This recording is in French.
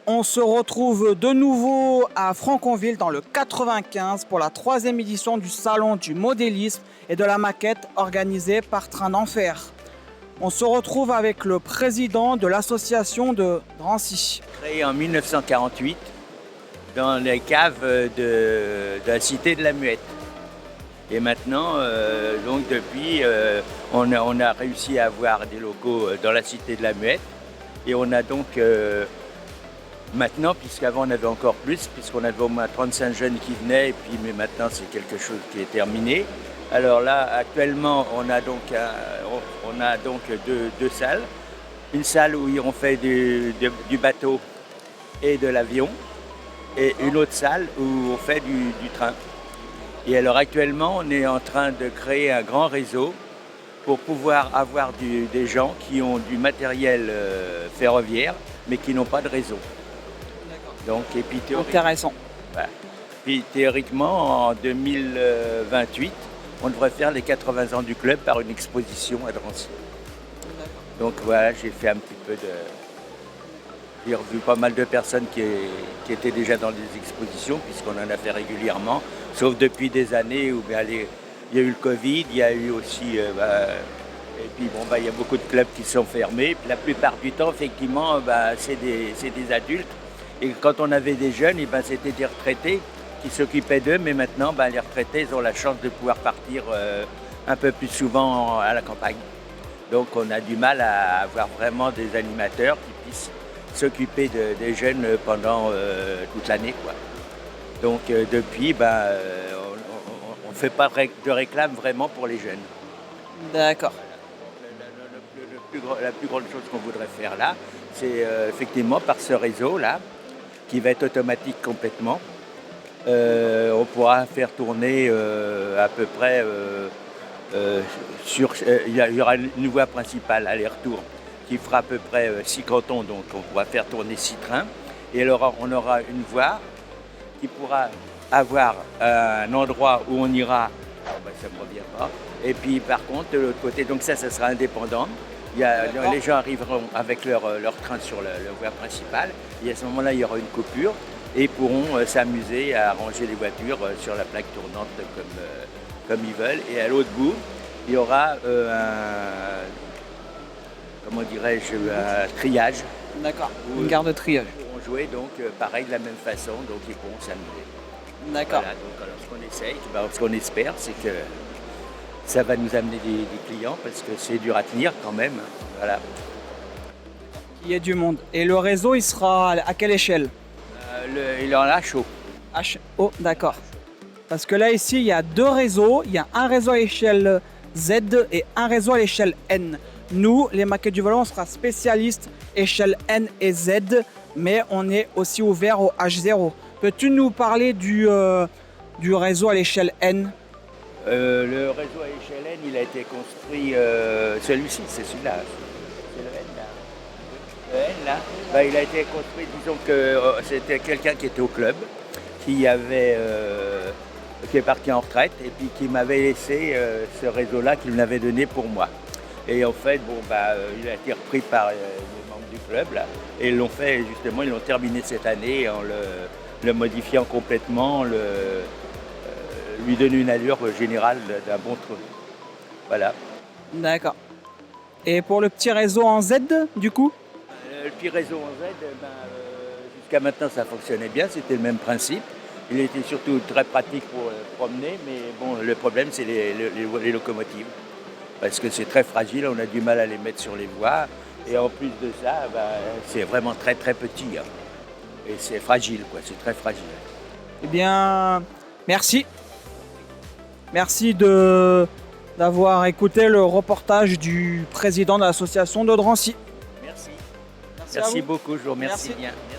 On se retrouve de nouveau à Franconville dans le 95 pour la 3e édition du Salon du modélisme et de la maquette organisée par Train d'Enfer. On se retrouve avec le président de l'association de Drancy. Créé en 1948 dans les caves de la cité de la Muette. Et maintenant, donc depuis, on a réussi à avoir des locaux dans la cité de la Muette. Et on a donc maintenant, puisqu'avant on avait encore plus, puisqu'on avait au moins 35 jeunes qui venaient, mais maintenant c'est quelque chose qui est terminé. Alors là, actuellement, on a donc deux salles. Une salle où on fait du bateau et de l'avion, et une autre salle où on fait du train. Et alors actuellement, on est en train de créer un grand réseau pour pouvoir avoir des gens qui ont du matériel ferroviaire, mais qui n'ont pas de réseau. Donc, et puis, Intéressant. Voilà. Puis théoriquement, en 2028, on devrait faire les 80 ans du club par une exposition à Drancy. Donc voilà, j'ai fait un petit peu de... J'ai revu pas mal de personnes qui étaient déjà dans des expositions, puisqu'on en a fait régulièrement, sauf depuis des années où il y a eu le Covid, il y a eu aussi... et puis bon, il y a beaucoup de clubs qui sont fermés. Puis, la plupart du temps, effectivement, c'est des adultes. Et quand on avait des jeunes, c'était des retraités qui s'occupaient d'eux, mais maintenant, les retraités ils ont la chance de pouvoir partir un peu plus souvent à la campagne. Donc on a du mal à avoir vraiment des animateurs qui puissent s'occuper des jeunes pendant toute l'année, quoi. Donc depuis, on ne fait pas de réclame vraiment pour les jeunes. D'accord. La plus grande chose qu'on voudrait faire là, c'est effectivement par ce réseau-là, qui va être automatique complètement. On pourra faire tourner à peu près il y aura une voie principale aller-retour qui fera à peu près 6 cantons, donc on pourra faire tourner 6 trains. Et alors on aura une voie qui pourra avoir un endroit où on ira, ça ne me revient pas, et puis par contre de l'autre côté, donc ça sera indépendant. Les gens arriveront avec leur train sur la voie principale, et à ce moment-là il y aura une coupure et pourront s'amuser à ranger les voitures sur la plaque tournante comme ils veulent. Et à l'autre bout, il y aura un triage. D'accord, une gare de triage. Ils pourront jouer donc pareil de la même façon, donc ils pourront s'amuser. D'accord. Voilà, donc alors ce qu'on essaye, ce qu'on espère, c'est que ça va nous amener des clients, parce que c'est dur à tenir quand même. Voilà. Il y a du monde. Et le réseau, il sera à quelle échelle? Il en a chaud. Oh, d'accord. Parce que là, ici, il y a 2 réseaux. Il y a un réseau à l'échelle Z et un réseau à l'échelle N. Nous, les maquettes du volant, on sera spécialistes échelle N et Z, mais on est aussi ouvert au H0. Peux-tu nous parler du réseau à l'échelle N? Le réseau à l'échelle N, il a été construit, celui-ci, c'est celui-là. C'est le N là. Le N là, il a été construit, disons que c'était quelqu'un qui était au club, qui est parti en retraite et puis qui m'avait laissé ce réseau-là qu'il m'avait donné pour moi. Et en fait, il a été repris par les membres du club là, et ils l'ont fait justement, ils l'ont terminé cette année en le modifiant complètement, lui donner une allure générale d'un bon truc. Voilà. D'accord. Et pour le petit réseau en Z, du coup? Le petit réseau en Z, jusqu'à maintenant ça fonctionnait bien, c'était le même principe. Il était surtout très pratique pour promener, mais bon, le problème c'est les locomotives. Parce que c'est très fragile, on a du mal à les mettre sur les voies. Et en plus de ça, c'est vraiment très très petit. Hein. Et c'est fragile, quoi, c'est très fragile. Eh bien, merci. Merci d'avoir écouté le reportage du président de l'association de Drancy. Merci beaucoup, je vous remercie bien. Merci.